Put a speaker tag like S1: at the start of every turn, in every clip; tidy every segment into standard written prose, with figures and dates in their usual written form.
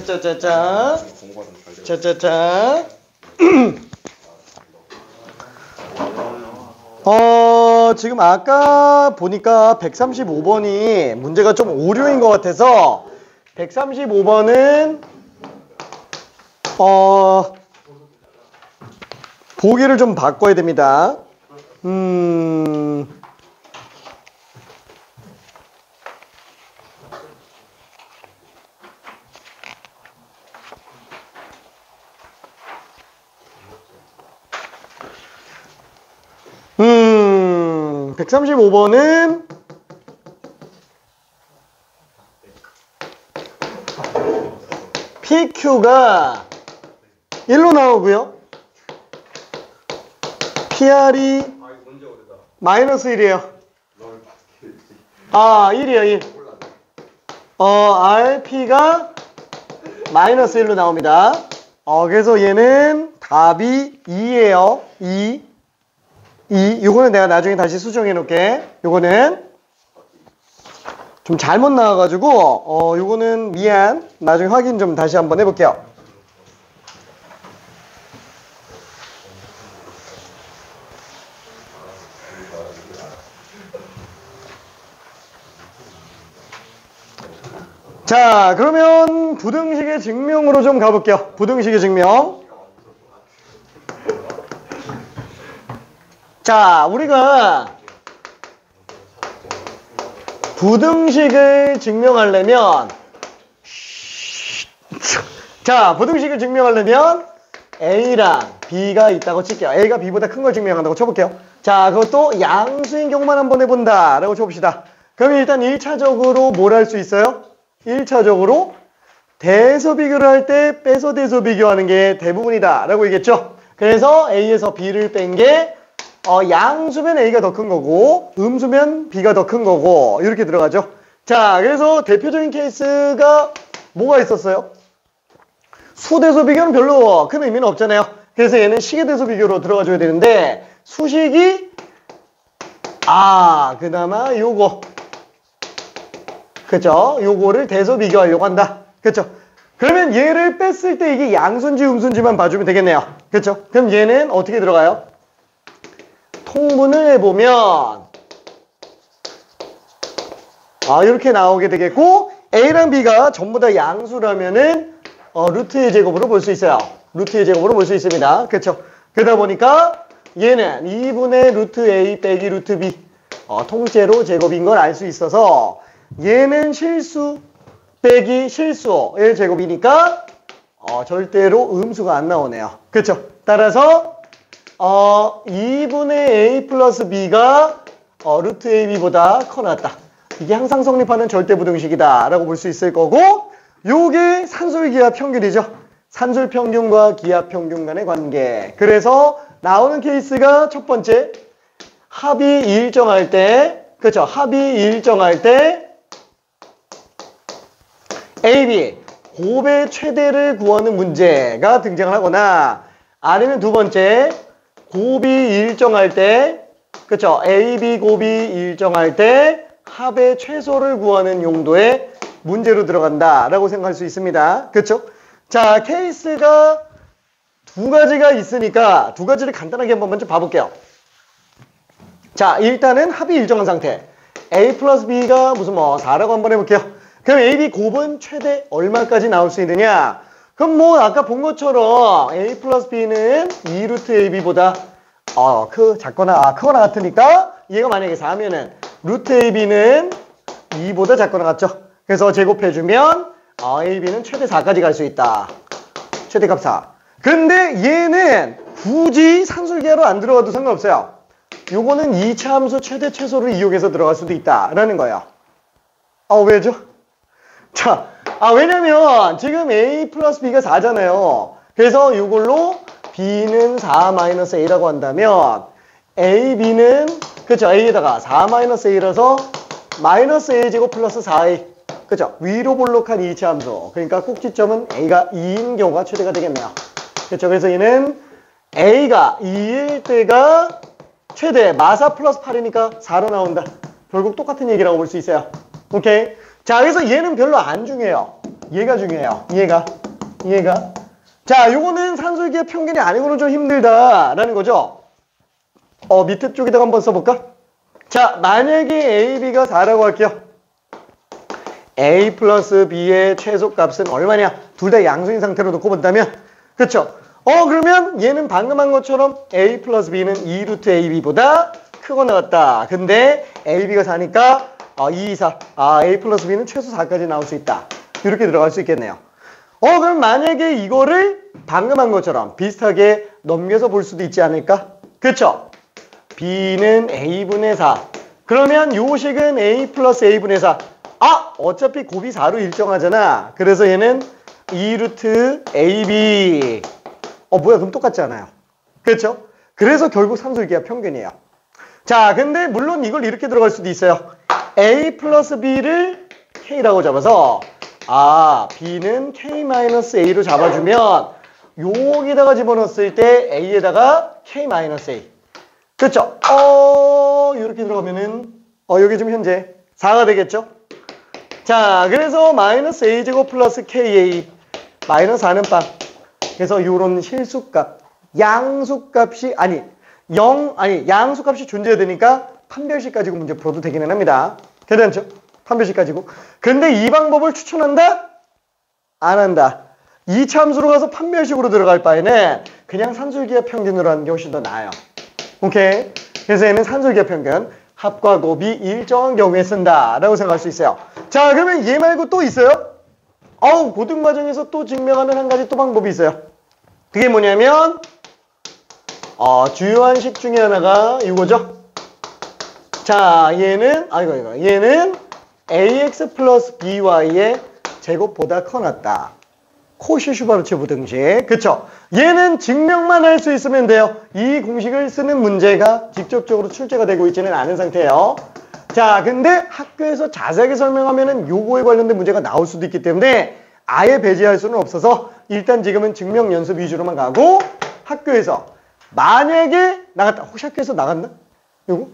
S1: 짜짜짜짜. 짜짜짜. 지금 아까 보니까 135번이 문제가 좀 오류인 것 같아서 135번은 보기를 좀 바꿔야 됩니다. 135번은 PQ가 1로 나오고요. PR이 마이너스 1이에요. 1이에요, 1. RP가 마이너스 1로 나옵니다. 그래서 얘는 답이 2예요. 2. 요거는 내가 나중에 다시 수정해 놓을게. 요거는 좀 잘못 나와가지고 요거는 미안. 나중에 확인 좀 다시 한번 해볼게요. 자, 그러면 부등식의 증명으로 좀 가볼게요. 부등식의 증명. 자, 우리가 부등식을 증명하려면 A랑 B가 있다고 칠게요. A가 B보다 큰 걸 증명한다고 쳐볼게요. 자, 그것도 양수인 경우만 한번 해본다 라고 쳐봅시다. 그럼 일단 1차적으로 뭘 할 수 있어요? 1차적으로 대서 비교를 할 때 빼서 대서 비교하는 게 대부분이다 라고 얘기했죠. 그래서 A에서 B를 뺀 게 양수면 A가 더 큰 거고 음수면 B가 더 큰 거고 이렇게 들어가죠. 자, 그래서 대표적인 케이스가 뭐가 있었어요? 수대소 비교는 별로 큰 의미는 없잖아요. 그래서 얘는 식의 대소 비교로 들어가줘야 되는데 수식이 그나마 요거 그쵸? 요거를 대소 비교하려고 한다. 그쵸? 그러면 얘를 뺐을 때 이게 양수인지 음수인지만 봐주면 되겠네요. 그쵸? 그럼 얘는 어떻게 들어가요? 통분을 해보면 이렇게 나오게 되겠고 A랑 B가 전부 다 양수라면은 루트의 제곱으로 볼 수 있어요. 루트의 제곱으로 볼 수 있습니다. 그렇죠? 그러다 보니까 얘는 2분의 루트 A 빼기 루트 B 통째로 제곱인 걸 알 수 있어서 얘는 실수 빼기 실수의 제곱이니까 절대로 음수가 안 나오네요. 그렇죠? 따라서 2분의 A 플러스 B가 루트 AB보다 커 낫다. 이게 항상 성립하는 절대부등식이다 라고 볼 수 있을 거고 요게 산술기압 평균이죠. 산술평균과 기압평균 간의 관계. 그래서 나오는 케이스가 첫 번째 합이 일정할 때 그렇죠. 합이 일정할 때 AB 곱의 최대를 구하는 문제가 등장을 하거나 아니면 두 번째 곱이 일정할 때 그렇죠. AB 곱이 일정할 때 합의 최소를 구하는 용도의 문제로 들어간다 라고 생각할 수 있습니다. 그렇죠? 자, 케이스가 두 가지가 있으니까 두 가지를 간단하게 한번 먼저 봐볼게요. 자, 일단은 합이 일정한 상태. A 플러스 B가 무슨 4라고 한번 해볼게요. 그럼 AB 곱은 최대 얼마까지 나올 수 있느냐? 그럼 아까 본 것처럼 A 플러스 B는 2루트 AB보다 작거나 크거나 같으니까 얘가 만약에 4면은 루트 AB는 2보다 작거나 같죠? 그래서 제곱해주면 AB는 최대 4까지 갈 수 있다. 최대값 4. 근데 얘는 굳이 산술계로 안 들어가도 상관없어요. 요거는 2차 함수 최대 최소를 이용해서 들어갈 수도 있다라는 거예요. 왜죠? 자, 왜냐면 지금 A 플러스 B가 4잖아요. 그래서 이걸로 B는 4-A라고 한다면 AB는 그쵸? A에다가 4-A라서 마이너스 A제곱 플러스 4A 그쵸? 위로 볼록한 2차 함수. 그러니까 꼭지점은 A가 2인 경우가 최대가 되겠네요. 그쵸? 그래서 얘는 A가 2일 때가 최대 마사 플러스 8이니까 4로 나온다. 결국 똑같은 얘기라고 볼 수 있어요. 오케이? 자, 그래서 얘는 별로 안 중요해요. 얘가 중요해요. 얘가. 자, 요거는 산술기의 평균이 아니고는 좀 힘들다라는 거죠. 밑에 쪽에다가 한번 써볼까? 자, 만약에 A, B가 4라고 할게요. A 플러스 B의 최소값은 얼마냐? 둘 다 양수인 상태로 놓고 본다면, 그쵸? 그러면 얘는 방금 한 것처럼 A 플러스 B는 2루트 AB보다 크고 나왔다. 근데 AB가 4니까 2, 2, 4. A 플러스 B는 최소 4까지 나올 수 있다. 이렇게 들어갈 수 있겠네요. 그럼 만약에 이거를 방금 한 것처럼 비슷하게 넘겨서 볼 수도 있지 않을까? 그쵸? B는 A분의 4. 그러면 요 식은 A 플러스 A분의 4. 어차피 곱이 4로 일정하잖아. 그래서 얘는 2루트 AB. 뭐야, 그럼 똑같지 않아요? 그렇죠? 그래서 결국 산술기하 평균이에요. 자, 근데 물론 이걸 이렇게 들어갈 수도 있어요. A 플러스 B를 K라고 잡아서 B는 K-A로 잡아주면 여기다가 집어넣었을 때 A에다가 K-A. 그렇죠? 이렇게 들어가면은 여기 지금 현재 4가 되겠죠? 자, 그래서 마이너스 A제곱 플러스 KA 마이너스 4는 빵. 그래서 요런 실수값, 양수값이 양수값이 존재해야 되니까 판별식 가지고 문제 풀어도 되기는 합니다. 괜찮죠? 판별식 가지고. 근데 이 방법을 추천한다? 안 한다. 이 참수로 가서 판별식으로 들어갈 바에는 그냥 산술기하 평균으로 하는 게 훨씬 더 나아요. 오케이? 그래서 얘는 산술기하 평균, 합과 곱이 일정한 경우에 쓴다라고 생각할 수 있어요. 자, 그러면 얘 말고 또 있어요? 고등과정에서 또 증명하는 한 가지 또 방법이 있어요. 그게 뭐냐면 주요한 식 중에 하나가 이거죠. 자, 얘는 얘는 ax 플러스 by의 제곱보다 커났다. 코시-슈바르츠 부등식. 그쵸? 얘는 증명만 할 수 있으면 돼요. 이 공식을 쓰는 문제가 직접적으로 출제가 되고 있지는 않은 상태예요. 자, 근데 학교에서 자세하게 설명하면은 요거에 관련된 문제가 나올 수도 있기 때문에 아예 배제할 수는 없어서 일단 지금은 증명 연습 위주로만 가고, 학교에서 만약에 나갔다. 혹시 학교에서 나갔나? 요거?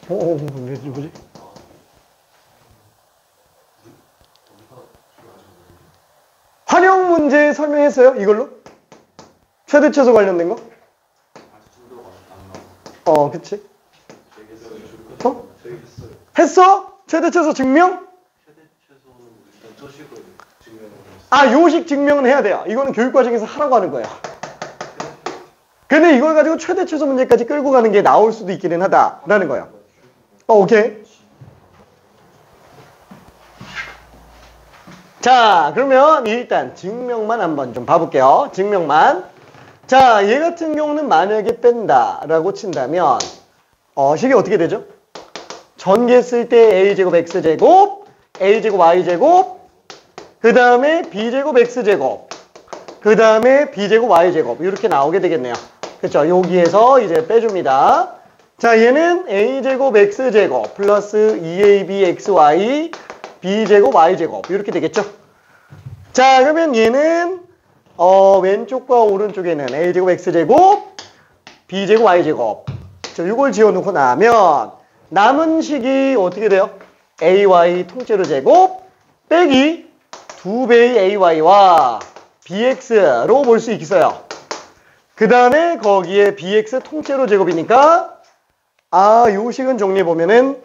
S1: 뭐지? 활용 문제 설명했어요? 이걸로? 최대 최소 관련된 거? 그치? 했어? 최대 최소 증명? 요식 증명은 해야 돼요. 이거는 교육과정에서 하라고 하는 거예요. 근데 이걸 가지고 최대 최소 문제까지 끌고 가는 게 나올 수도 있기는 하다라는 거예요. 오케이. 자, 그러면 일단 증명만 한번 좀 봐볼게요. 증명만. 자, 얘 같은 경우는 만약에 뺀다라고 친다면 식이 어떻게 되죠? 전개했을 때 a제곱 x제곱, a제곱 y제곱, 그 다음에 b제곱 x제곱, 그 다음에 b제곱 y제곱 이렇게 나오게 되겠네요. 그쵸? 여기에서 이제 빼줍니다. 자, 얘는 a제곱 x제곱 플러스 2ab xy b제곱 y제곱 이렇게 되겠죠? 자, 그러면 얘는 왼쪽과 오른쪽에는 a제곱 x제곱 b제곱 y제곱 이걸 지어놓고 나면 남은 식이 어떻게 돼요? ay 통째로 제곱 빼기 2배의 ay와 bx로 볼 수 있어요. 그 다음에 거기에 bx 통째로 제곱이니까 요 식은 정리해보면은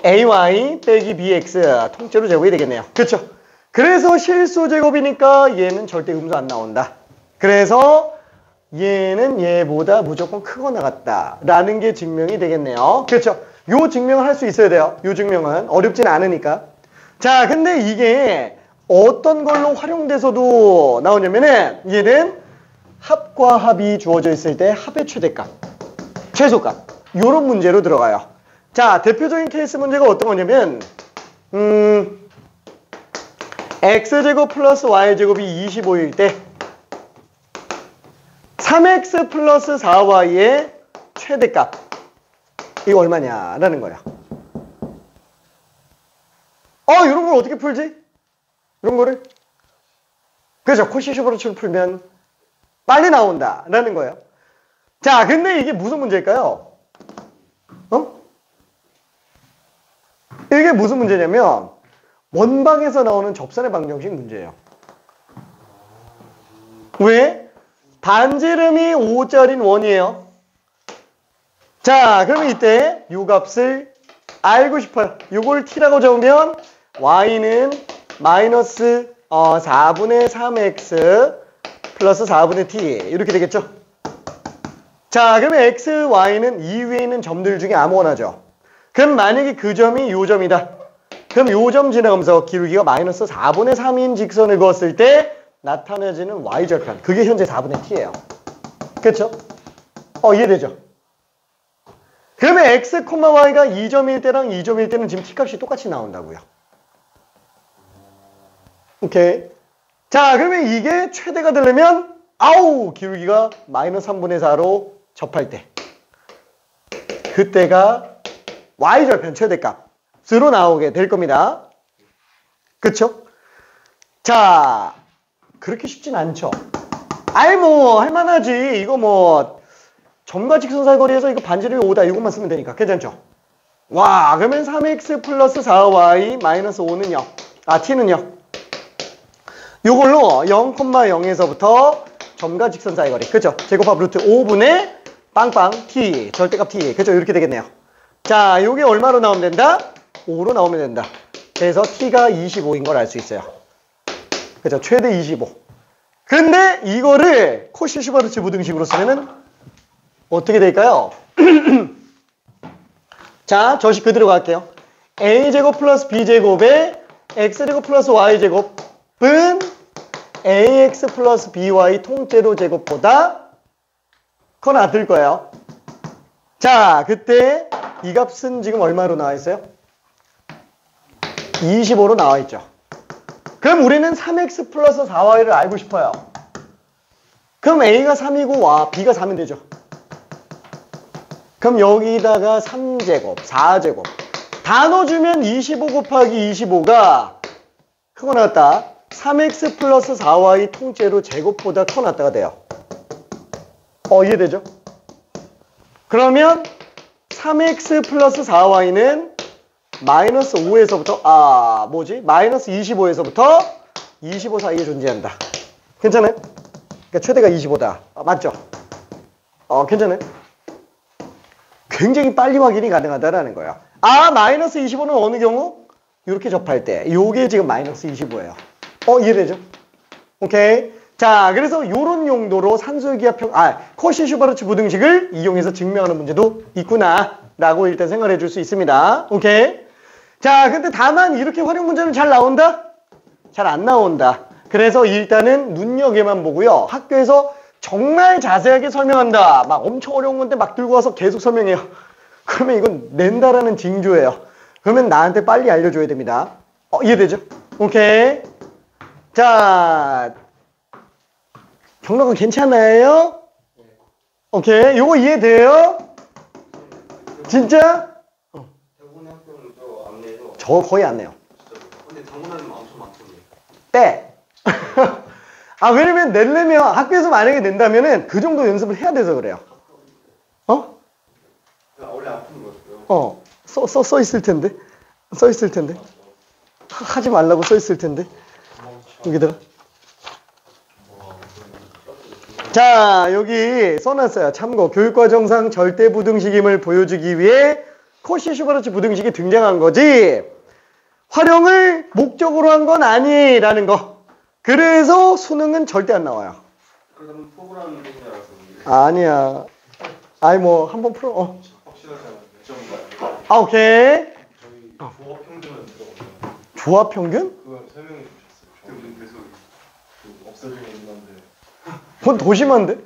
S1: ay 빼기 bx 통째로 제곱이 되겠네요. 그쵸? 그래서 실수 제곱이니까 얘는 절대 음수 안 나온다. 그래서 얘는 얘보다 무조건 크거나 같다 라는 게 증명이 되겠네요. 그렇죠? 요 증명을 할 수 있어야 돼요. 요 증명은 어렵진 않으니까. 자, 근데 이게 어떤 걸로 활용돼서도 나오냐면은 얘는 합과 합이 주어져 있을 때 합의 최대값, 최소값 요런 문제로 들어가요. 자, 대표적인 케이스 문제가 어떤 거냐면 x제곱 플러스 y제곱이 25일 때 3x 플러스 4y의 최대값 이거 얼마냐라는 거야. 이런 걸 어떻게 풀지? 이런 거를 그렇죠. 코시-슈바르츠로 풀면 빨리 나온다라는 거예요. 자, 근데 이게 무슨 문제일까요? 이게 무슨 문제냐면 원방에서 나오는 접선의 방정식 문제예요. 왜? 반지름이 5짜리는 원이에요. 자, 그러면 이때 요 값을 알고 싶어요. 요걸 t라고 적으면 y는 마이너스 4분의 3x 플러스 4분의 t 이렇게 되겠죠. 자, 그러면 x, y는 이 위에 있는 점들 중에 아무거나죠. 그럼 만약에 그 점이 요 점이다. 그럼 요 점 지나가면서 기울기가 마이너스 4분의 3인 직선을 그었을 때 나타내지는 y절편. 그게 현재 4분의 t예요. 그렇죠? 이해되죠? 그러면 x, y가 2점일 때랑 2점일 때는 지금 t값이 똑같이 나온다고요. 오케이. 자, 그러면 이게 최대가 되려면 기울기가 마이너스 3분의 4로 접할 때 그때가 y절편 최대값으로 나오게 될 겁니다. 그쵸? 자, 그렇게 쉽진 않죠. 할만하지. 이거 점과 직선 사이거리에서 이거 반지름이 5다 이것만 쓰면 되니까 괜찮죠? 와, 그러면 3x 플러스 4y 마이너스 5는 0. t는 0. 요걸로 0,0에서부터 점과 직선 사이거리. 그죠? 제곱합 루트 5분의 빵빵 t. 절대값 t. 그죠? 이렇게 되겠네요. 자, 요게 얼마로 나오면 된다? 5로 나오면 된다. 그래서 t가 25인 걸 알 수 있어요. 그죠? 최대 25. 근데 이거를 코시-슈바르츠 부등식으로 쓰면은 어떻게 될까요? 자, 저식 그대로 갈게요. a제곱 플러스 b제곱에 x제곱 플러스 y제곱은 ax 플러스 by 통째로 제곱보다 그건 낫을 거예요. 자, 그때 이 값은 지금 얼마로 나와 있어요? 25로 나와 있죠. 그럼 우리는 3x 플러스 4y를 알고 싶어요. 그럼 a가 3이고 b가 4면 되죠. 그럼 여기다가 3제곱, 4제곱 다 넣어주면 25 곱하기 25가 크고 나왔다. 3x 플러스 4y 통째로 제곱보다 커 낫다가 돼요. 이해되죠? 그러면 3x 플러스 4y는 마이너스 5에서부터 마이너스 25에서부터 25 사이에 존재한다. 괜찮아요? 그러니까 최대가 25다. 맞죠? 괜찮아요? 굉장히 빨리 확인이 가능하다라는 거예요. 마이너스 25는 어느 경우? 이렇게 접할 때. 요게 지금 마이너스 25예요. 이해되죠? 오케이. 자, 그래서 요런 용도로 산술기압 코시-슈바르츠 부등식을 이용해서 증명하는 문제도 있구나 라고 일단 생각해 줄 수 있습니다. 오케이. 자, 근데 다만 이렇게 활용 문제는 잘 나온다? 잘 안 나온다. 그래서 일단은 눈여겨만 보고요. 학교에서 정말 자세하게 설명한다. 막 엄청 어려운 건데 막 들고 와서 계속 설명해요. 그러면 이건 낸다라는 징조예요. 그러면 나한테 빨리 알려줘야 됩니다. 이해되죠? 오케이. 자, 경락은 괜찮아요? 오케이. 요거 이해돼요? 진짜?
S2: 대부분의 학교는 저 안내에서
S1: 저 거의 안 내요.
S2: 근데 당근하면 엄청 많던데.
S1: 빼. 왜냐면 내려면 학교에서 만약에 낸다면은 그 정도 연습을 해야 돼서 그래요.
S2: 원래 아픈 거였어요.
S1: 써 있을 텐데. 써 있을 텐데. 하지 말라고 써 있을 텐데. 여기다가. 자, 여기 써놨어요. 참고. 교육과정상 절대부등식임을 보여주기 위해 코시-슈바르츠 부등식이 등장한 거지. 활용을 목적으로 한 건 아니라는 거. 그래서 수능은 절대 안 나와요.
S2: 그러면 프로그램 되는 줄 알았어요.
S1: 아니야. 한번 풀어.
S2: 확실하지 않아요.
S1: 오케이.
S2: 저희 조합 평균은 들어가요.
S1: 조합 평균?
S2: 그거 설명해 주셨어요. 저희 계속 없애주고 있는데.
S1: 그건 더 심한데?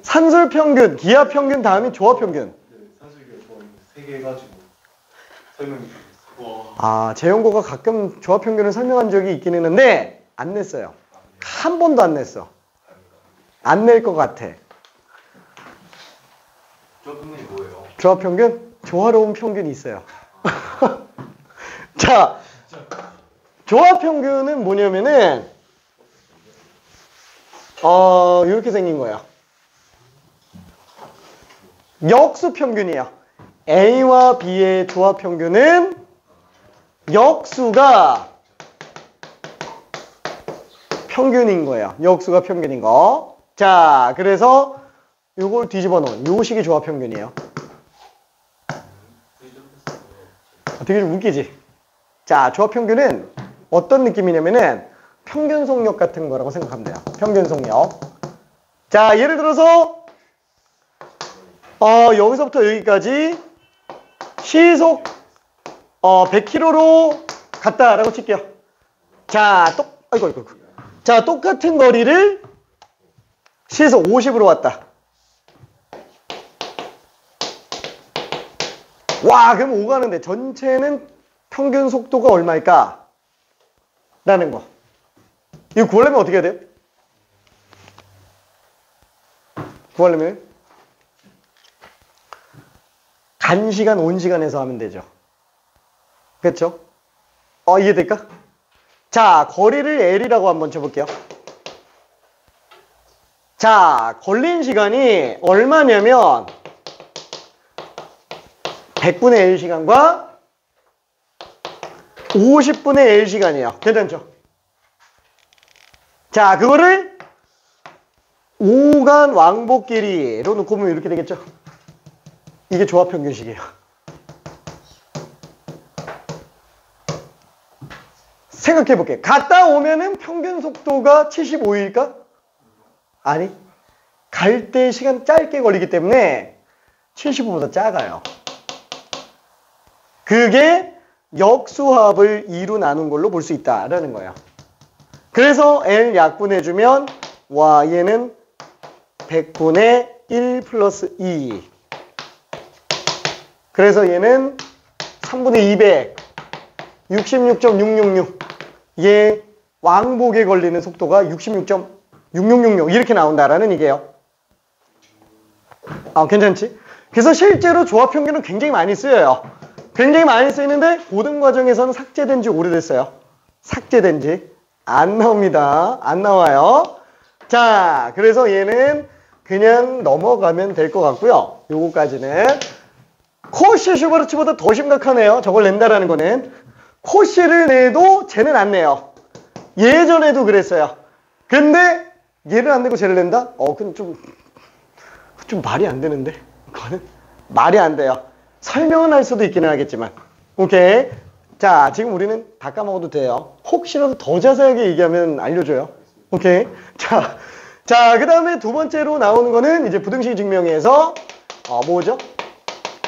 S1: 산술 평균, 기하 평균 다음이 조합 평균.
S2: 네, 산술기가 조합 3개 해가지고 설명해 주셨어요.
S1: 재영고가 가끔 조합 평균을 설명한 적이 있긴 했는데 안 냈어요. 한 번도 안 냈어. 안 낼 것 같아.
S2: 조합 평균이 뭐예요?
S1: 조합 평균? 조화로운 평균이 있어요. 자, 조합 평균은 뭐냐면은 이렇게 생긴 거예요. 역수 평균이에요. A와 B의 조합 평균은 역수가 평균인 거예요. 역수가 평균인 거. 자, 그래서 요걸 뒤집어 놓은 요 식이 조합 평균이에요. 되게 좀 웃기지? 자, 조합 평균은 어떤 느낌이냐면은 평균 속력 같은 거라고 생각하면 돼요. 평균 속력. 자, 예를 들어서 여기서부터 여기까지 시속 100km로 갔다라고 칠게요. 자, 아이고. 자, 똑같은 거리를 시속 50으로 왔다. 와, 그럼 오가는데 전체는 평균 속도가 얼마일까? 라는 거. 이거 구하려면 어떻게 해야 돼요? 구하려면 간 시간, 온 시간에서 하면 되죠. 그렇죠? 이해될까? 자, 거리를 L이라고 한번 쳐볼게요. 자, 걸린 시간이 얼마냐면 100분의 L 시간과 50분의 L 시간이에요. 괜찮죠? 자, 그거를 5간 왕복 길이로 놓고 보면 이렇게 되겠죠? 이게 조합 평균식이에요. 생각해 볼게요. 갔다 오면은 평균 속도가 75일까? 아니, 갈 때 시간 짧게 걸리기 때문에 75보다 작아요. 그게 역수합을 2로 나눈 걸로 볼 수 있다라는 거예요. 그래서 L 약분해주면 얘는 100분의 1 플러스 2. 그래서 얘는 3분의 200. 66.666. 얘 왕복에 걸리는 속도가 66.6666 이렇게 나온다라는 얘기예요. 괜찮지? 그래서 실제로 조합 평균은 굉장히 많이 쓰여요. 굉장히 많이 쓰이는데 고등 과정에서는 삭제된 지 오래됐어요. 삭제된 지 안 나옵니다. 안 나와요. 자, 그래서 얘는 그냥 넘어가면 될 것 같고요. 요거까지는. 코시 슈버르츠보다 더 심각하네요. 저걸 낸다라는 거는. 코시를 내도 쟤는 안 내요. 예전에도 그랬어요. 근데 얘를 안 내고 쟤를 낸다? 그건 좀 말이 안 되는데. 그거는 말이 안 돼요. 설명은 할 수도 있기는 하겠지만. 오케이. 자, 지금 우리는 다 까먹어도 돼요. 혹시라도 더 자세하게 얘기하면 알려줘요. 오케이. 자, 그 다음에 두 번째로 나오는 거는 이제 부등식 증명에서 뭐죠?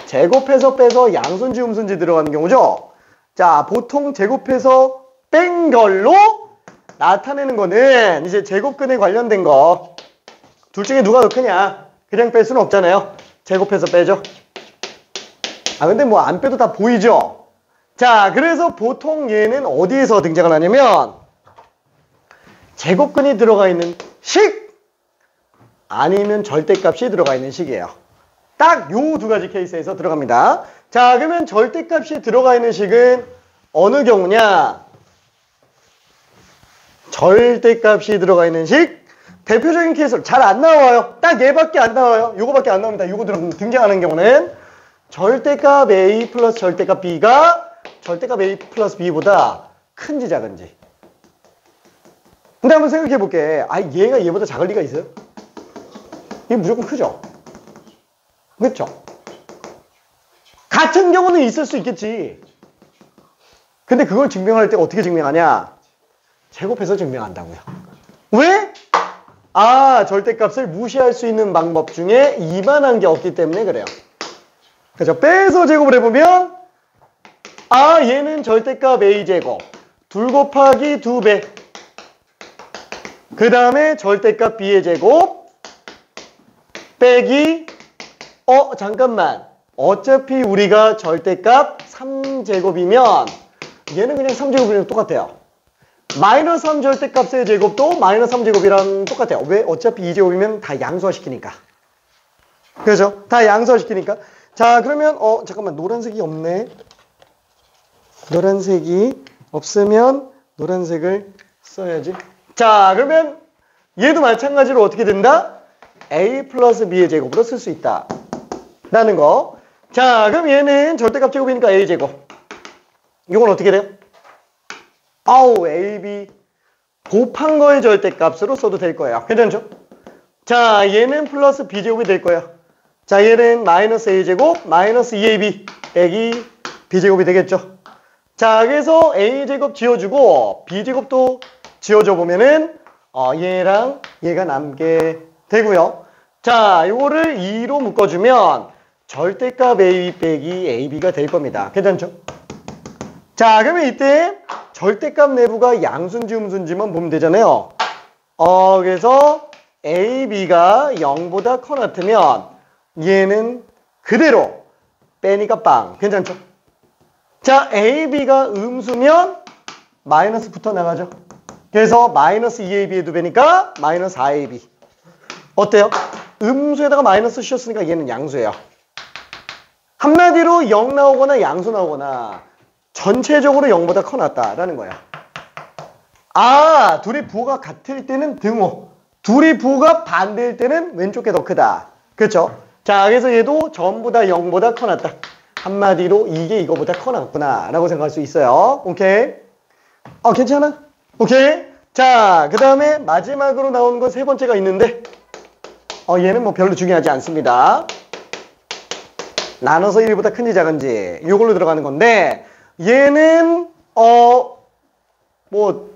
S1: 제곱해서 빼서 양수인지 음수인지 들어가는 경우죠. 자, 보통 제곱해서 뺀 걸로 나타내는 거는 이제 제곱근에 관련된 거. 둘 중에 누가 더 크냐? 그냥 뺄 수는 없잖아요. 제곱해서 빼죠. 근데 뭐 안 빼도 다 보이죠? 자, 그래서 보통 얘는 어디에서 등장을 하냐면 제곱근이 들어가 있는 식 아니면 절대값이 들어가 있는 식이에요. 딱 요 두 가지 케이스에서 들어갑니다. 자, 그러면 절대값이 들어가 있는 식은 어느 경우냐? 절대값이 들어가 있는 식 대표적인 케이스로 잘 안 나와요. 딱 얘밖에 안 나와요. 요거밖에 안 나옵니다. 요거 등장하는 경우는 절대값 A 플러스 절대값 B가 절대값 A 플러스 B보다 큰지 작은지. 근데 한번 생각해 볼게. 얘가 얘보다 작을 리가 있어요? 얘 무조건 크죠? 그렇죠? 같은 경우는 있을 수 있겠지. 근데 그걸 증명할 때 어떻게 증명하냐? 제곱해서 증명한다고요. 왜? 절대값을 무시할 수 있는 방법 중에 이만한 게 없기 때문에 그래요. 그렇죠? 빼서 제곱을 해보면 얘는 절대값 A제곱 2 곱하기 2배 그 다음에 절대값 B의 제곱 빼기 잠깐만 어차피 우리가 절대값 3제곱이면 얘는 그냥 3제곱이랑 똑같아요. 마이너스 3 절대값의 제곱도 마이너스 3제곱이랑 똑같아요. 왜? 어차피 2제곱이면 다 양수화시키니까. 그렇죠? 다 양수화시키니까. 자, 그러면 잠깐만 노란색이 없네. 노란색이 없으면 노란색을 써야지. 자, 그러면 얘도 마찬가지로 어떻게 된다? A 플러스 B의 제곱으로 쓸 수 있다 라는 거. 자, 그럼 얘는 절대값 제곱이니까 a제곱. 이건 어떻게 돼요? 아우, ab 곱한 거의 절대값으로 써도 될 거예요. 괜찮죠? 자, 얘는 플러스 b제곱이 될 거예요. 자, 얘는 마이너스 a제곱 마이너스 2ab 빼기 b제곱이 되겠죠. 자, 그래서 a제곱 지워주고 b제곱도 지워줘 보면은 얘랑 얘가 남게 되고요. 자, 요거를 2로 묶어주면 절대값 a 빼기 ab가 될 겁니다. 괜찮죠? 자, 그러면 이때 절대값 내부가 양수인지 음수인지만 보면 되잖아요. 그래서 ab가 0보다 커 같으면 얘는 그대로 빼니까 빵. 괜찮죠? 자, ab가 음수면 마이너스 붙어 나가죠. 그래서 마이너스 2ab에도 빼니까 마이너스 4ab. 어때요? 음수에다가 마이너스 씌웠으니까 얘는 양수예요. 한마디로 0 나오거나 양수 나오거나 전체적으로 0보다 커 놨다라는 거예요. 아, 둘이 부호가 같을 때는 등호, 둘이 부호가 반대일 때는 왼쪽 게 더 크다. 그렇죠? 자, 그래서 얘도 전부 다 0보다 커 놨다. 한마디로 이게 이거보다 커 놨구나 라고 생각할 수 있어요. 오케이? 괜찮아? 오케이? 자, 그 다음에 마지막으로 나오는 건 세 번째가 있는데 얘는 뭐 별로 중요하지 않습니다. 나눠서 1보다 큰지 작은지 이걸로 들어가는 건데 얘는 뭐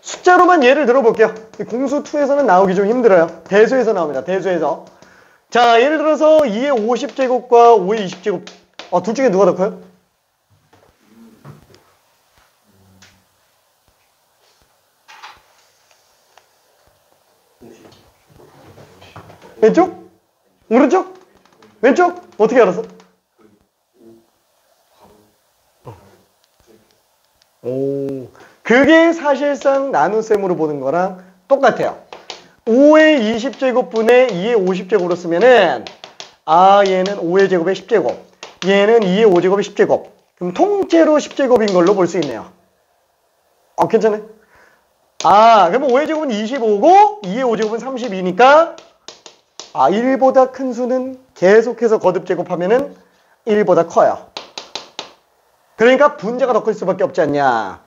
S1: 숫자로만 예를 들어볼게요. 공수2에서는 나오기 좀 힘들어요. 대수에서 나옵니다. 대수에서. 자, 예를 들어서 2의 50제곱과 5의 20제곱 둘 중에 누가 더 커요? 왼쪽? 오른쪽? 왼쪽? 어떻게 알았어? 오, 그게 사실상 나눗셈으로 보는 거랑 똑같아요. 5의 20제곱분의 2의 50제곱으로 쓰면은 얘는 5의 제곱의 10제곱, 얘는 2의 5제곱의 10제곱. 그럼 통째로 10제곱인 걸로 볼 수 있네요. 괜찮아요? 그러면 5의 제곱은 25고 2의 5제곱은 32니까 1보다 큰 수는 계속해서 거듭 제곱하면은 1보다 커요. 그러니까 분자가 더 클 수밖에 없지 않냐.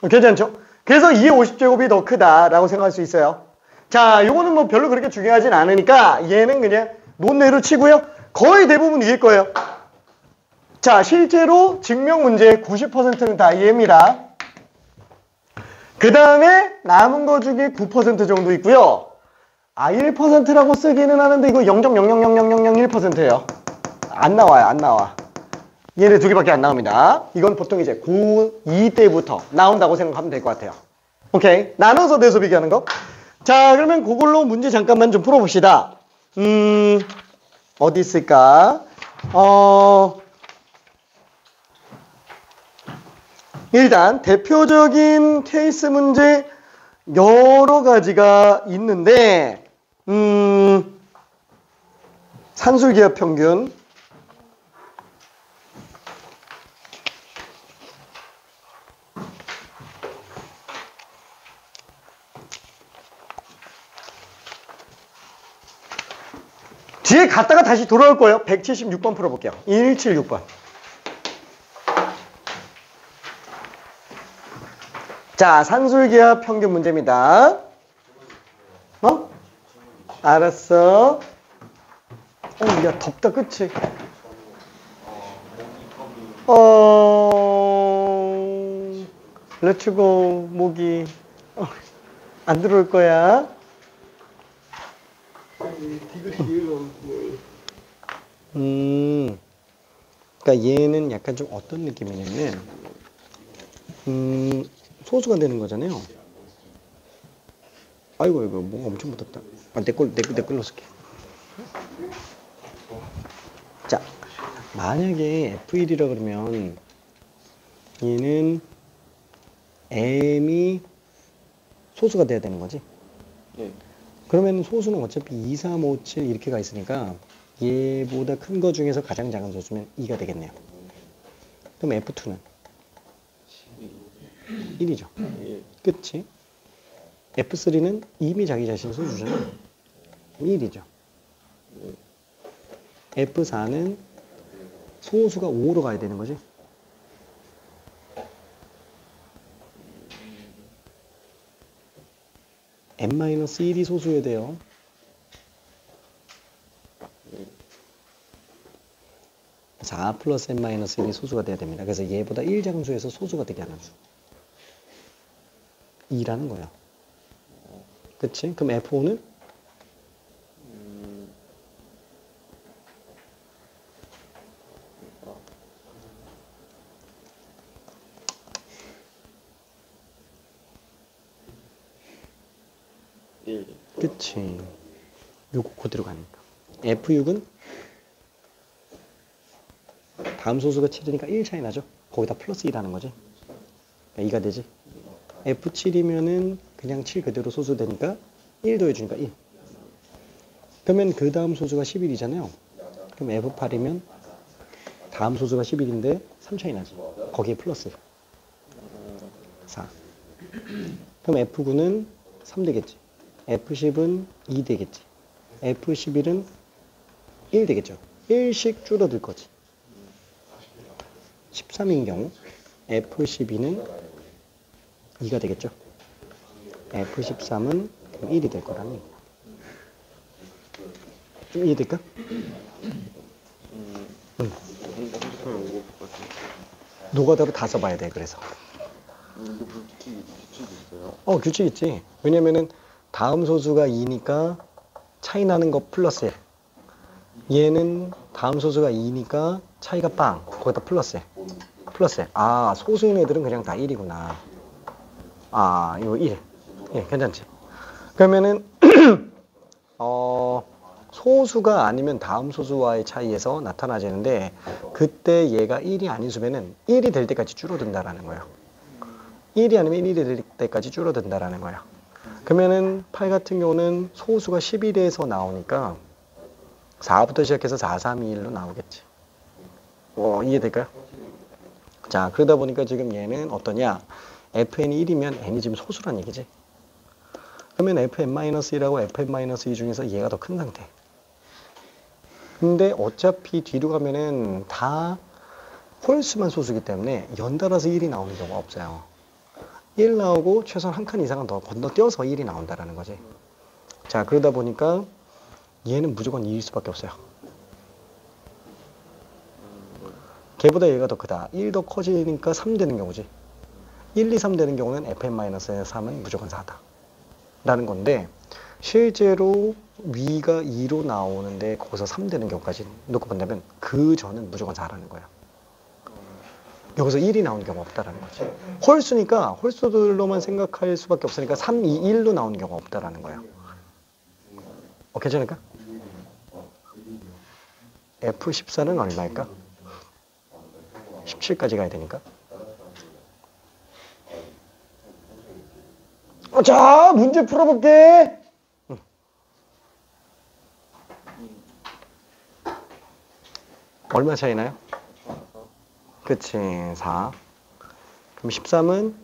S1: 괜찮죠? 그래서 2의 50제곱이 더 크다라고 생각할 수 있어요. 자, 요거는 뭐 별로 그렇게 중요하진 않으니까 얘는 그냥 논외로 치고요. 거의 대부분 이길 거예요. 자, 실제로 증명 문제 90%는 다 이해입니다. 그 다음에 남은 거 중에 9% 정도 있고요. 1%라고 쓰기는 하는데 이거 0.0000001%예요. 안 나와요, 안 나와. 얘네 두 개밖에 안 나옵니다. 이건 보통 이제 고2 때부터 나온다고 생각하면 될 것 같아요. 오케이. 나눠서 대소 비교하는 거. 자, 그러면 그걸로 문제 잠깐만 좀 풀어봅시다. 어디 있을까? 일단 대표적인 케이스 문제 여러 가지가 있는데 산술기압 평균, 뒤에 갔다가 다시 돌아올 거예요. 176번 풀어볼게요. 176번. 자, 산술기압 평균 문제입니다. 알았어. 야, 덥다, 그치? 렛츠고, 모기. 안 들어올 거야. 그러니까 얘는 약간 좀 어떤 느낌이냐면, 소수가 되는 거잖아요. 아이고, 뭐가 엄청 붙었다. 내 걸로 쓸게. 자, 만약에 F1이라 그러면 얘는 M이 소수가 돼야 되는 거지? 네. 그러면 소수는 어차피 2, 3, 5, 7 이렇게 가 있으니까 얘보다 큰 거 중에서 가장 작은 소수면 2가 되겠네요. 그럼 F2는 1이죠. 그치? F3는 이미 자기 자신 소수잖아. 1이죠. F4는 소수가 5로 가야 되는 거지. n-1이 소수여야 돼요. 그래서 4 플러스 n-1이 소수가 돼야 됩니다. 그래서 얘보다 1장수에서 소수가 되게 하는 수. 2라는 거야. 그치? 그럼 F5는? 그치. 요거 그대로 가니까. F6은? 다음 소수가 7이니까 1 차이 나죠? 거기다 플러스 1하는 거지. 그러니까 2가 되지. F7이면은 그냥 7 그대로 소수 되니까 1 더해주니까 1. 그러면 그 다음 소수가 11이잖아요. 그럼 F8이면 다음 소수가 11인데 3 차이 나지. 거기에 플러스 4. 그럼 F9는 3 되겠지. F10은 2 되겠지. F11은 1 되겠죠. 1씩 줄어들 거지. 13인 경우 F12는 2가 되겠죠. F13은 1이 될 거라는 얘기야. 좀 이해될까? 응. 노가다로 다 써봐야 돼. 그래서
S2: 규칙이 있어요?
S1: 규칙 있지. 왜냐면은 다음 소수가 2니까 차이 나는 거 플러스 1. 얘는 다음 소수가 2니까 차이가 빵. 거기다 플러스 1. 플러스 1. 아, 소수인 애들은 그냥 다 1이구나. 아, 이거 1. 예, 괜찮지. 그러면은 소수가 아니면 다음 소수와의 차이에서 나타나지는데 그때 얘가 1이 아닌 수면은 1이 될 때까지 줄어든다라는 거예요. 1이 아니면 1이 될 때까지 줄어든다라는 거예요. 그러면은 8 같은 경우는 소수가 11에서 나오니까 4부터 시작해서 4, 3, 2, 1로 나오겠지. 이해될까요? 자, 그러다 보니까 지금 얘는 어떠냐? fn이 1이면 n이 지금 소수란 얘기지. 그러면 fn-1하고 fn-2 중에서 얘가 더 큰 상태. 근데 어차피 뒤로 가면은 다 홀수만 소수기 때문에 연달아서 1이 나오는 경우가 없어요. 1 나오고 최소한 한 칸 이상은 더 건너뛰어서 1이 나온다라는 거지. 자, 그러다 보니까 얘는 무조건 2일 수밖에 없어요. 걔보다 얘가 더 크다. 1 더 커지니까 3 되는 경우지. 1, 2, 3 되는 경우는 fn-3은 무조건 4다. 라는 건데 실제로 위가 2로 나오는데 거기서 3 되는 경우까지 놓고 본다면 그 전은 무조건 4라는 거야. 여기서 1이 나오는 경우가 없다라는 거지. 홀수니까 홀수들로만 생각할 수밖에 없으니까 3, 2, 1로 나오는 경우가 없다라는 거야. 괜찮을까? F14는 얼마일까? 17까지 가야 되니까. 자, 문제 풀어볼게. 얼마 차이 나요? 그치, 4. 그럼 13은?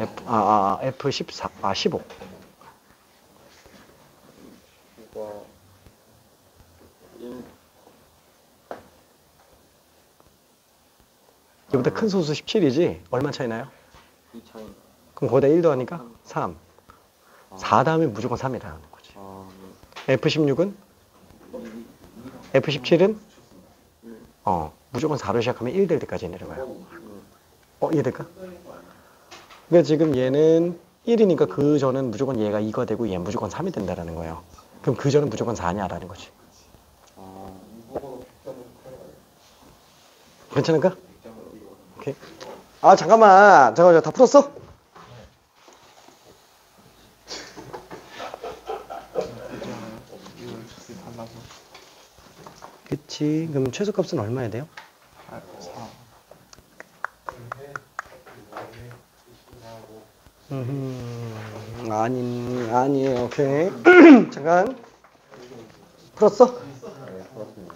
S1: F14, 15. 이보다 큰 소수 17이지? 얼마 차이 나요?
S2: 2 차이.
S1: 그럼 거기다 1 더하니까 3. 4 다음에 무조건 3이라는 거지. F16은? F17은? 무조건 4로 시작하면 1 될 때까지 내려가요. 이해될까? 그러니까 지금 얘는 1이니까 그 전은 무조건 얘가 2가 되고 얘는 무조건 3이 된다라는 거예요. 그럼 그 전은 무조건 4냐라는 거지. 괜찮을까? 오케이. 잠깐만 다 풀었어? 그치. 그럼 최소값은 얼마야 돼요? 4. 아니에요. 오케이. 잠깐. 풀었어?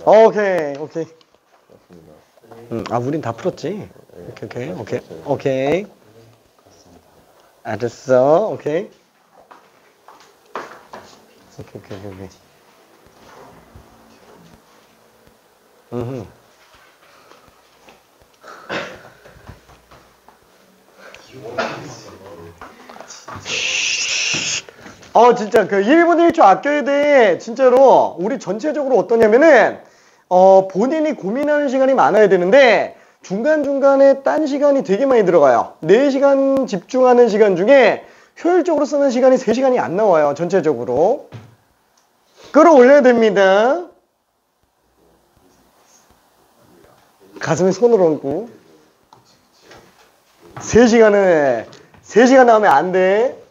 S1: 오케이. 우린 다 풀었지. 오케이. 알았어. 오케이. 오케이. 음흠. 진짜 그 1분 1초 아껴야 돼. 진짜로 우리 전체적으로 어떠냐면은 본인이 고민하는 시간이 많아야 되는데 중간중간에 딴 시간이 되게 많이 들어가요. 4시간 집중하는 시간 중에 효율적으로 쓰는 시간이 3시간이 안 나와요. 전체적으로. 끌어올려야 됩니다. 가슴에 손을 얹고 3시간 나오면 안 돼.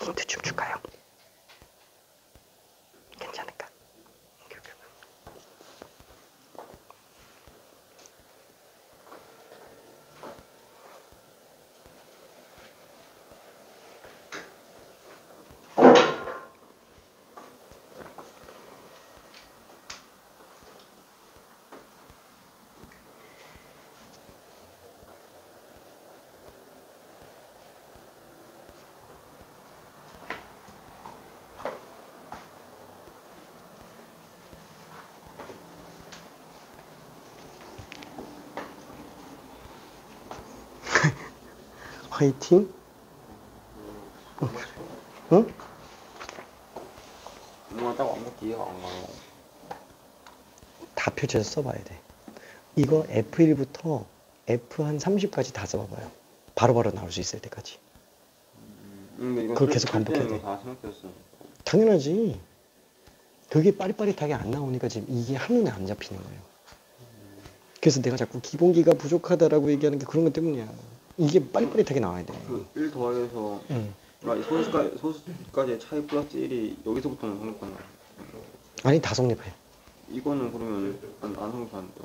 S1: 힌트 좀 줄까요? 괜찮을까? 화이팅? 응?
S3: 뭔가 딱 완벽히 이해가 안 가요.
S1: 다 펼쳐서 써봐야 돼. 이거 F1부터 F 한 30까지 다 써봐봐요. 바로바로 나올 수 있을 때까지.
S3: 근데 이거
S1: 그걸 계속 반복해야 돼.
S3: 다 생각했어요.
S1: 당연하지. 그게 빠릿빠릿하게 안 나오니까 지금 이게 한눈에 안 잡히는 거예요. 그래서 내가 자꾸 기본기가 부족하다라고 얘기하는 게 그런 것 때문이야. 이게 빠릿빠릿하게 나와야 돼.
S3: 그 1 더하기에서
S1: 응.
S3: 소수까지의 차이 플러스 1이 여기서부터는 성립하는 거예요.
S1: 아니 다 성립해.
S3: 이거는 그러면 안 성립하는데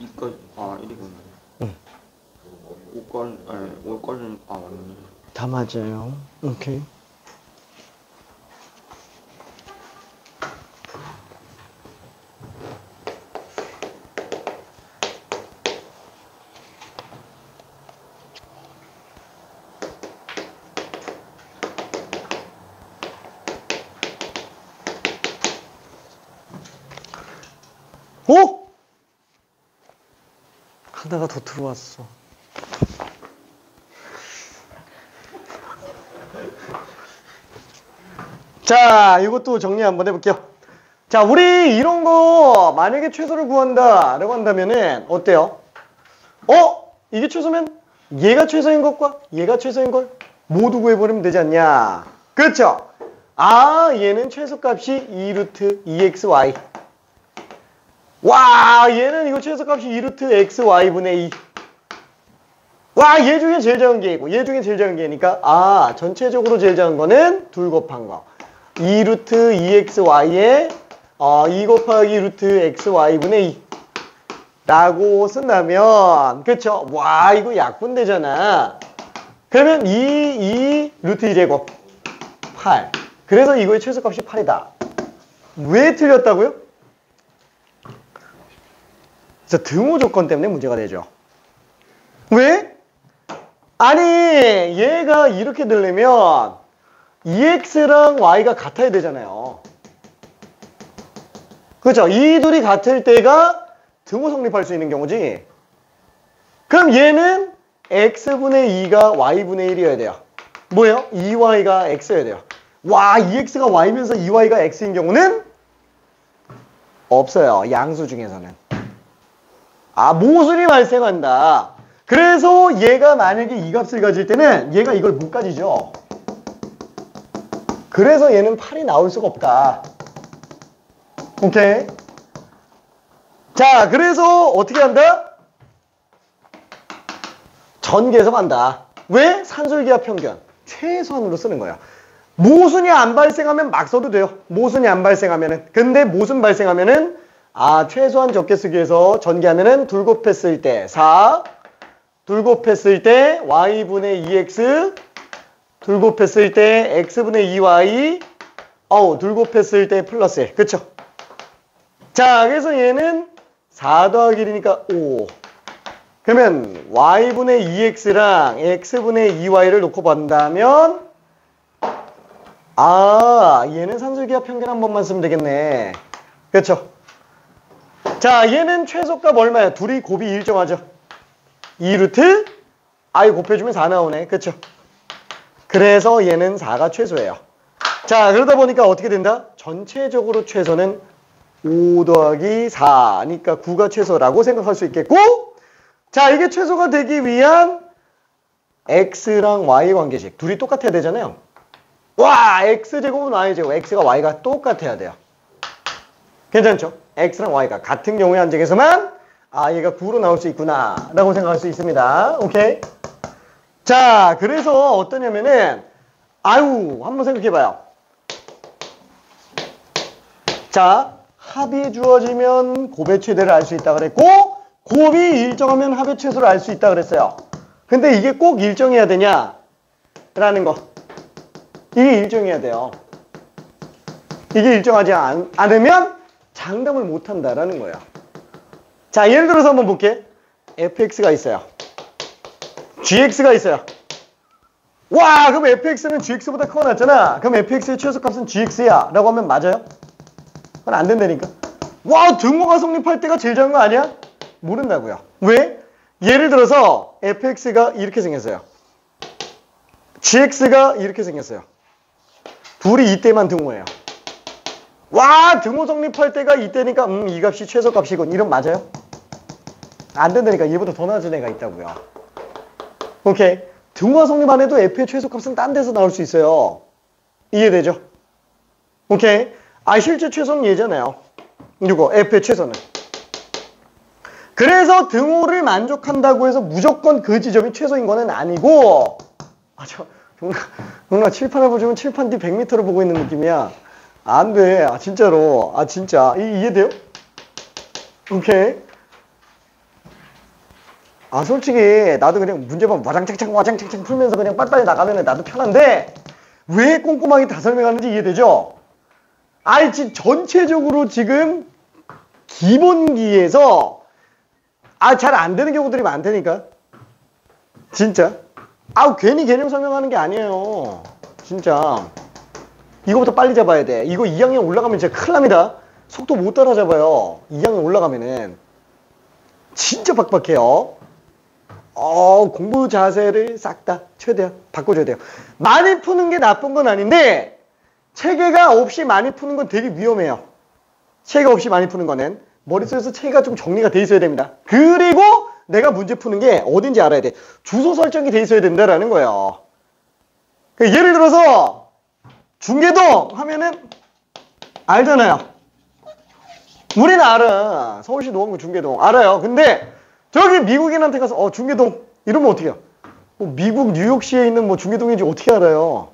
S3: 2까지 1이구나.
S1: 응.
S3: 5까지는 맞네.
S1: 다 맞아요. 오케이. 오! 하나가 더 들어왔어. 자, 이것도 정리 한번 해볼게요. 자, 우리 이런 거 만약에 최소를 구한다 라고 한다면은 어때요? 이게 최소면 얘가 최소인 것과 얘가 최소인 걸 모두 구해버리면 되지 않냐? 그렇죠? 얘는 최소값이 2루트 2xy. 와, 얘는 이거 최소값이 2루트 xy분의 2. 와, 얘 중에 제일 작은 게 있고 얘 중에 제일 작은 게니까 전체적으로 제일 작은 거는 둘 곱한 거 2루트 2xy에 2 곱하기 루트 xy분의 2 라고 쓴다면 그쵸? 와, 이거 약분되잖아. 그러면 2 루트 2제곱 8. 그래서 이거의 최소값이 8이다. 왜 틀렸다고요? 그래서 등호 조건 때문에 문제가 되죠. 왜? 아니, 얘가 이렇게 되려면 2x랑 y가 같아야 되잖아요. 그렇죠? 이 둘이 같을 때가 등호 성립할 수 있는 경우지. 그럼 얘는 x분의 2가 y분의 1이어야 돼요. 뭐예요? 2y가 x여야 돼요. 와, 2x가 y면서 2y가 x인 경우는 없어요. 양수 중에서는. 모순이 발생한다. 그래서 얘가 만약에 이 값을 가질 때는 얘가 이걸 못 가지죠. 그래서 얘는 8이 나올 수가 없다. 오케이? 자, 그래서 어떻게 한다? 전개해석한다. 왜? 산술기하 평균. 최소한으로 쓰는 거야. 모순이 안 발생하면 막 써도 돼요. 모순이 안 발생하면은. 근데 모순 발생하면은 최소한 적게 쓰기 위해서 전개하면은 둘 곱했을 때 4, 둘 곱했을 때 y분의 2x, 둘 곱했을 때 x분의 2y 둘 곱했을 때 플러스 1. 그쵸? 자, 그래서 얘는 4 더하기 1이니까 5. 그러면 y분의 2x랑 x분의 2y를 놓고 본다면 얘는 산술기하 평균 한 번만 쓰면 되겠네. 그쵸? 자, 얘는 최소값 얼마야? 둘이 곱이 일정하죠? 2루트 i 곱해주면 4 나오네. 그쵸? 그래서 얘는 4가 최소예요. 자, 그러다 보니까 어떻게 된다? 전체적으로 최소는 5 더하기 4니까 9가 최소라고 생각할 수 있겠고, 자, 이게 최소가 되기 위한 x랑 y 관계식 둘이 똑같아야 되잖아요. 와, x제곱은 y제곱, x가 y가 똑같아야 돼요. 괜찮죠? x랑 y가 같은 경우의 한정에서만 얘가 9로 나올 수 있구나 라고 생각할 수 있습니다. 오케이? 자, 그래서 어떠냐면은 한번 생각해봐요. 자, 합이 주어지면 곱의 최대를 알 수 있다 그랬고, 곱이 일정하면 합의 최소를 알 수 있다 그랬어요. 근데 이게 꼭 일정해야 되냐? 라는 거. 이게 일정해야 돼요. 이게 일정하지 않으면 장담을 못한다라는 거예요. 자, 예를 들어서 한번 볼게. fx가 있어요. gx가 있어요. 와, 그럼 fx는 gx보다 크고 낮잖아. 그럼 fx의 최소값은 gx야 라고 하면 맞아요? 그건 안 된다니까. 와, 등호가 성립할 때가 제일 작은 거 아니야? 모른다고요. 왜? 예를 들어서 fx가 이렇게 생겼어요. gx가 이렇게 생겼어요. 둘이 이때만 등호예요. 와, 등호 성립할 때가 이때니까 이 값이 최소값이군. 이런 맞아요? 안 된다니까. 얘보다 더 낮은 애가 있다고요. 오케이. 등호가 성립 안 해도 f의 최소값은 딴 데서 나올 수 있어요. 이해되죠? 오케이. 실제 최소는 얘잖아요. 이거 f의 최소는. 그래서 등호를 만족한다고 해서 무조건 그 지점이 최소인 거는 아니고, 동나 칠판을 보시면 칠판 뒤 100m를 보고 있는 느낌이야. 안 돼. 진짜로. 진짜. 이해돼요? 오케이. 솔직히 나도 그냥 문제만 와장창창 풀면서 그냥 빨리빨리 나가면 나도 편한데, 왜 꼼꼼하게 다 설명하는지 이해되죠? 지금 전체적으로 지금 기본기에서 잘 안 되는 경우들이 많다니까. 진짜. 괜히 개념 설명하는 게 아니에요. 진짜. 이거부터 빨리 잡아야 돼. 이거 2학년 올라가면 진짜 큰일 납니다. 속도 못 따라잡아요. 2학년 올라가면은. 진짜 빡빡해요. 공부 자세를 싹 다 최대한 바꿔줘야 돼요. 많이 푸는 게 나쁜 건 아닌데, 체계가 없이 많이 푸는 건 되게 위험해요. 체계가 없이 많이 푸는 거는 머릿속에서 체계가 좀 정리가 돼 있어야 됩니다. 그리고 내가 문제 푸는 게 어딘지 알아야 돼. 주소 설정이 돼 있어야 된다라는 거예요. 예를 들어서 중계동 하면은 알잖아요. 우리는 알아. 서울시 노원구 중계동 알아요. 근데 저기 미국인한테 가서 중계동 이러면 어떻게 해요? 미국 뉴욕시에 있는 중계동인지 어떻게 알아요?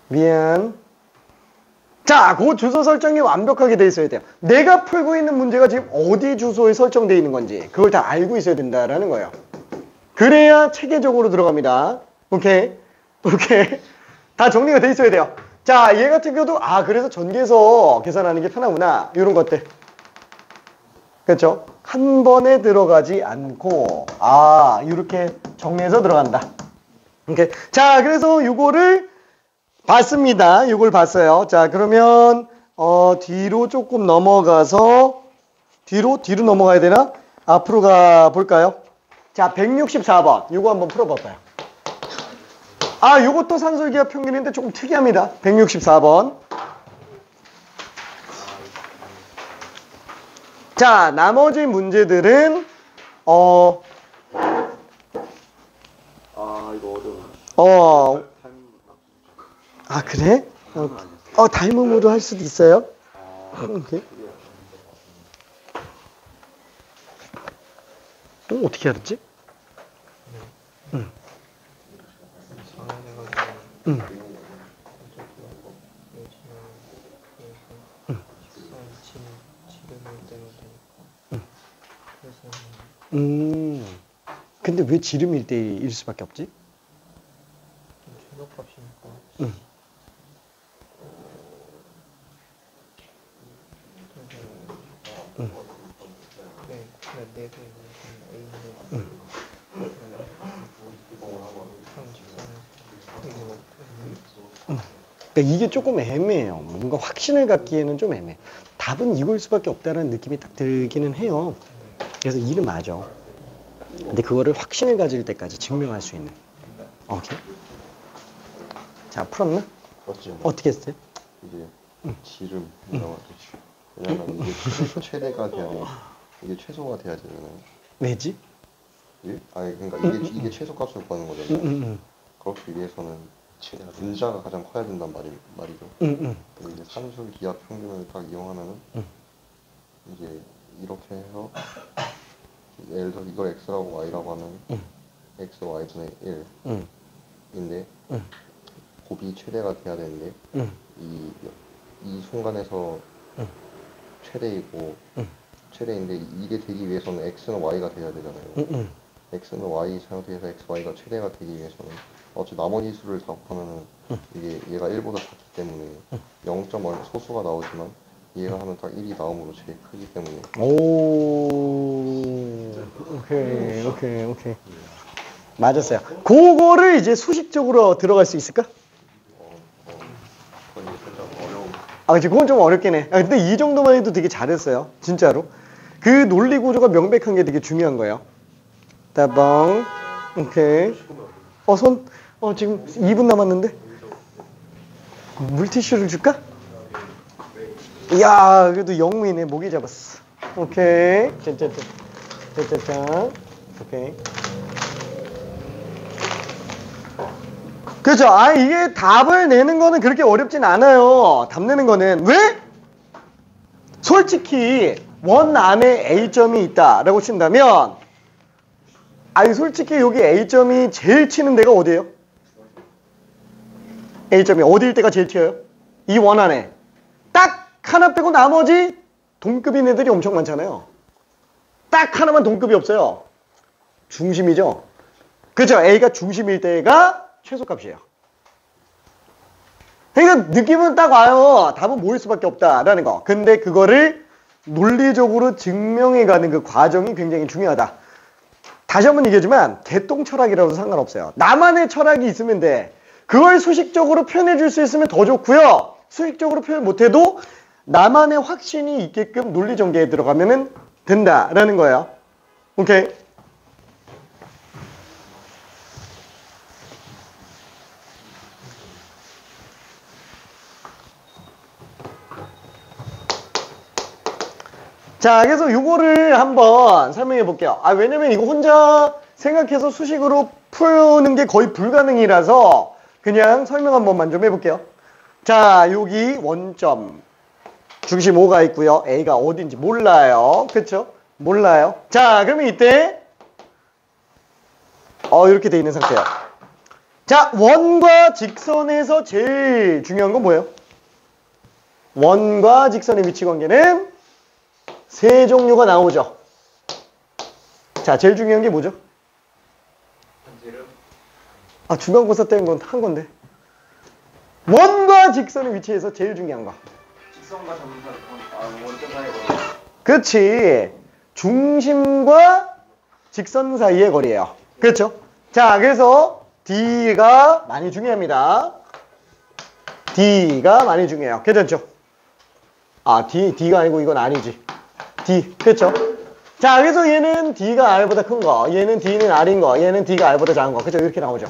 S1: 미안. 자, 그 주소 설정이 완벽하게 돼 있어야 돼요. 내가 풀고 있는 문제가 지금 어디 주소에 설정되어 있는 건지 그걸 다 알고 있어야 된다라는 거예요. 그래야 체계적으로 들어갑니다. 오케이? 다 정리가 돼 있어야 돼요. 자, 얘 같은 경우도 그래서 전개해서 계산하는 게 편하구나. 이런 것들. 그렇죠? 한 번에 들어가지 않고 이렇게 정리해서 들어간다. 오케이. 자, 그래서 요거를 봤습니다. 이걸 봤어요. 자, 그러면 뒤로 조금 넘어가서 뒤로 넘어가야 되나? 앞으로 가 볼까요? 자, 164번. 이거 한번 풀어볼까요? 요것도 산술기하 평균인데 조금 특이합니다. 164번. 자, 나머지 문제들은
S3: 이거 어려워.
S1: 그래? 닮음으로 할 수도 있어요? 오케이. 어떻게 알았지? 근데 왜 지름 1대1일 수밖에 없지?
S3: 최소값이니까.
S1: 응. 그러니까 이게 조금 애매해요. 뭔가 확신을 갖기에는 좀 애매해. 답은 이거일 수밖에 없다는 느낌이 딱 들기는 해요. 그래서 1은 맞아. 근데 그거를 확신을 가질 때까지 증명할 수 있는. 오케이. 자, 풀었나?
S4: 맞죠?
S1: 어떻게 했어요?
S4: 이게 지름 나왔죠. 왜냐면 이게 최대가 돼야 이게 최소가 돼야 되잖아요.
S1: 왜지?
S4: 예? 아니 그러니까 이게 최소값을 구하는 거잖아요. 그렇기 위해서는 분자가 가장 커야 된단 말이죠. 근데 이제 산술 기하 평균을 딱 이용하면은 이제 이렇게 해서 예를 들어 이걸 x라고 y라고 하면 x y분의 1인데 곱이 최대가 돼야 되는데 이 순간에서 최대인데 이게 되기 위해서는 x는 y가 돼야 되잖아요. x는 y 상태에서 x, y가 최대가 되기 위해서는 어차피 나머지 수를 다 곱하면은 이게 얘가 1보다 작기 때문에 0.1 소수가 나오지만 얘가 하면 딱 1이 나옴으로 제일 크기 때문에.
S1: 오케이. 맞았어요. 그거를 이제 수식적으로 들어갈 수 있을까?
S4: 거의 살짝 어려운.
S1: 그치, 그건 좀 어렵긴 해. 근데 이 정도만 해도 되게 잘했어요. 진짜로. 그 논리 구조가 명백한 게 되게 중요한 거예요. 따봉. 오케이. 지금 2분 남았는데? 물티슈를 줄까? 이야, 그래도 영무이네. 목이 잡았어. 오케이. 짠. 오케이. 그렇죠. 이게 답을 내는 거는 그렇게 어렵진 않아요. 답 내는 거는. 왜? 솔직히 원 안에 A점이 있다라고 친다면 솔직히 여기 A점이 제일 튀는 데가 어디예요? A점이 어디일 때가 제일 튀어요? 이 원 안에. 딱 하나 빼고 나머지 동급인 애들이 엄청 많잖아요. 딱 하나만 동급이 없어요. 중심이죠. 그렇죠. A가 중심일 때가 최소값이에요. 그러니까 느낌은 딱 와요. 답은 뭐일 수밖에 없다라는 거. 근데 그거를 논리적으로 증명해가는 그 과정이 굉장히 중요하다. 다시 한번 얘기하지만 개똥 철학이라도 상관없어요. 나만의 철학이 있으면 돼. 그걸 수식적으로 표현해 줄 수 있으면 더 좋고요. 수식적으로 표현 못해도 나만의 확신이 있게끔 논리 전개에 들어가면 된다라는 거예요. 오케이? 자, 그래서 이거를 한번 설명해 볼게요. 왜냐면 이거 혼자 생각해서 수식으로 푸는 게 거의 불가능이라서 그냥 설명 한 번만 좀 해볼게요. 자, 여기 원점 중심 O가 있고요. A가 어딘지 몰라요. 그쵸? 몰라요. 자, 그러면 이때 이렇게 돼 있는 상태예요. 자, 원과 직선에서 제일 중요한 건 뭐예요? 원과 직선의 위치 관계는 세 종류가 나오죠. 자, 제일 중요한 게 뭐죠? 중간고사 때 한 건데. 원과 직선의 위치에서 제일 중요한 거.
S3: 직선과 점선, 원점 사이에
S1: 그렇지. 중심과 직선 사이의 거리예요. 그렇죠? 자, 그래서 D가 많이 중요합니다. D가 많이 중요해요. 괜찮죠? D가 아니고 이건 아니지. D. 그렇죠? 자, 그래서 얘는 D가 R보다 큰 거, 얘는 D는 R인 거, 얘는 D가 R보다 작은 거. 그렇죠? 이렇게 나오죠.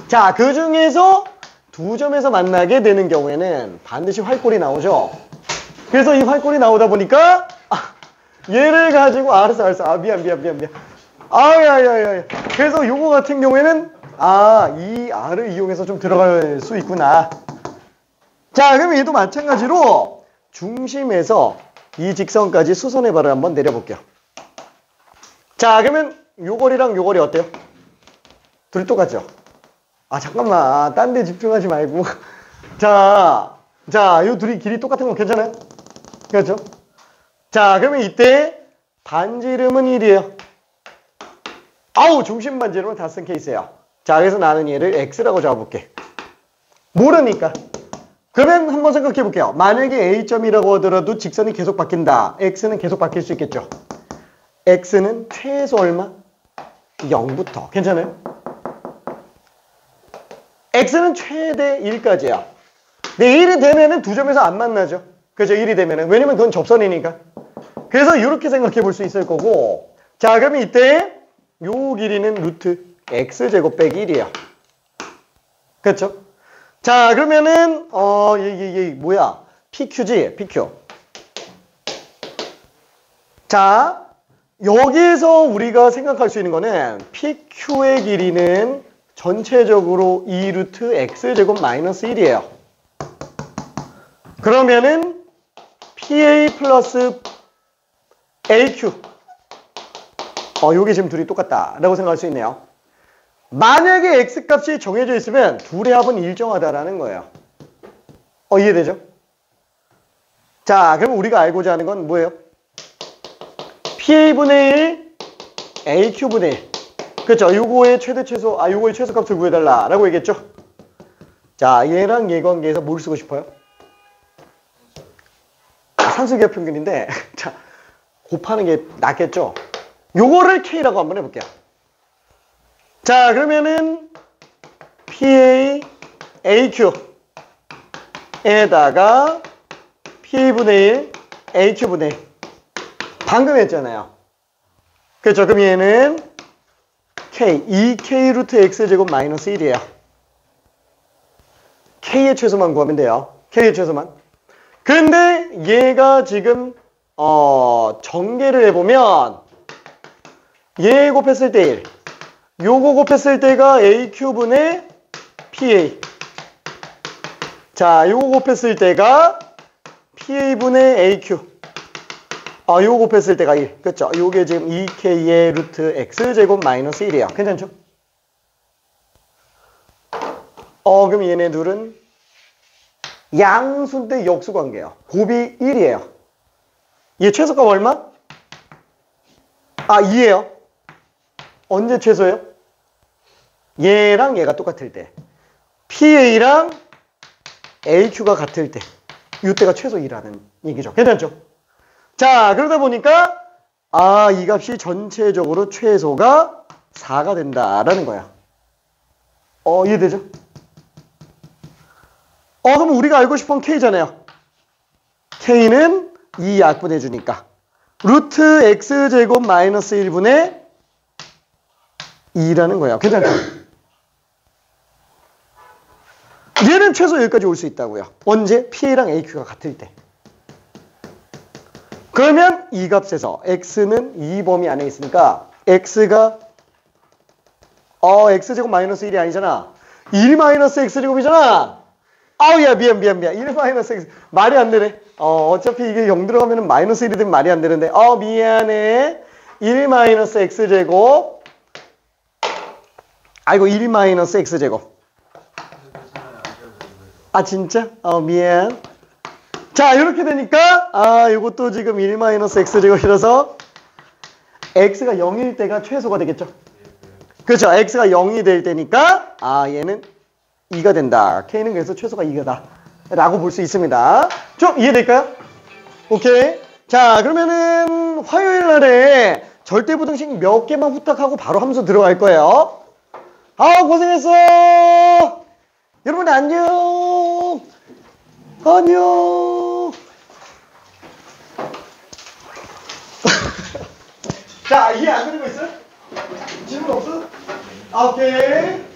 S1: 자, 그 중에서 두 점에서 만나게 되는 경우에는 반드시 활골이 나오죠. 그래서 이 활골이 나오다 보니까 얘를 가지고 알았어. 미안. 야야야. 그래서 요거 같은 경우에는 이 R을 이용해서 좀 들어갈 수 있구나. 자, 그러면 얘도 마찬가지로 중심에서 이 직선까지 수선의 발을 한번 내려볼게요. 자, 그러면 요 거리랑 요 거리 어때요? 둘이 똑같죠? 잠깐만. 딴 데 집중하지 말고. 자, 요 둘이 길이 똑같은 건 괜찮아요? 그렇죠? 자, 그러면 이때 반지름은 1이에요. 아우, 중심반지름을 다 쓴 케이스예요. 자, 그래서 나는 얘를 x라고 잡아볼게. 모르니까. 그러면 한번 생각해 볼게요. 만약에 A점이라고 하더라도 직선이 계속 바뀐다. x는 계속 바뀔 수 있겠죠. x는 최소 얼마? 0부터. 괜찮아요? x는 최대 1까지야. 근데 1이 되면은 두 점에서 안 만나죠. 그죠? 1이 되면은. 왜냐면 그건 접선이니까. 그래서 이렇게 생각해 볼 수 있을 거고. 자, 그러면 이때 요 길이는 루트 x제곱 빼기 1이에요. 그렇죠? 자, 그러면은 얘 뭐야? PQ지? PQ. 자, 여기에서 우리가 생각할 수 있는 거는 PQ의 길이는 전체적으로 2루트 x제곱 마이너스 1이에요. 그러면은 PA 플러스 AQ. 요게 지금 둘이 똑같다라고 생각할 수 있네요. 만약에 x값이 정해져 있으면 둘의 합은 일정하다라는 거예요. 이해되죠? 자, 그럼 우리가 알고자 하는 건 뭐예요? PA분의 1, AQ분의 1. 그렇죠? 요거의 최대 최소, 요거의 최소값을 구해달라라고 얘기했죠? 자, 얘랑 얘 관계에서 뭘 쓰고 싶어요? 산술기하 평균인데, 자, 곱하는 게 낫겠죠? 요거를 K라고 한번 해볼게요. 자, 그러면은 PA, AQ에다가 PA분의 1, AQ분의 1. 방금 했잖아요. 그렇죠? 그럼 얘는 K, 2K 루트 X제곱 마이너스 1이에요. K의 최소만 구하면 돼요. K의 최소만. 근데 얘가 지금 전개를 해보면 얘 곱했을 때 1, 요거 곱했을 때가 AQ분의 PA. 자, 요거 곱했을 때가 PA분의 AQ. 요거 곱했을 때가 1. 그쵸? 요게 지금 2K의 루트 X제곱 마이너스 1이에요. 괜찮죠? 그럼 얘네 둘은 양수인데 역수 관계예요. 곱이 1이에요. 얘 최소값 얼마? 2예요. 언제 최소예요? 얘랑 얘가 똑같을 때. PA랑 AQ가 같을 때. 이때가 최소 2라는 얘기죠. 괜찮죠? 자, 그러다 보니까 이 값이 전체적으로 최소가 4가 된다라는 거야. 이해되죠? 그럼 우리가 알고 싶은 K잖아요. K는 2 약분해 주니까 루트 X제곱 마이너스 1분의 2라는 거야. 괜찮죠? 얘는 최소 여기까지 올 수 있다고요. 언제? PA랑 AQ가 같을 때. 그러면 이 값에서 x는 이 범위 안에 있으니까 x가 x제곱 마이너스 1이 아니잖아. 1 마이너스 x제곱이잖아. 야, 미안. 1 마이너스 x. 말이 안 되네. 어차피 이게 0 들어가면 마이너스 1이 되면 말이 안 되는데. 미안해. 1 마이너스 x제곱. 아이고, 1 마이너스 x제곱. 진짜? 미안. 자, 이렇게 되니까 이것도 지금 1 마이너스 x제곱이라서 x가 0일 때가 최소가 되겠죠? 그렇죠? x가 0이 될 때니까 얘는 2가 된다. k는 그래서 최소가 2다 라고 볼 수 있습니다. 좀 이해될까요? 오케이. 자, 그러면은 화요일 날에 절대부등식 몇 개만 후딱하고 바로 함수 들어갈 거예요. 고생했어. 여러분 안녕. 자, 이해 안 되는 거 있어요? 질문 없어? 오케이.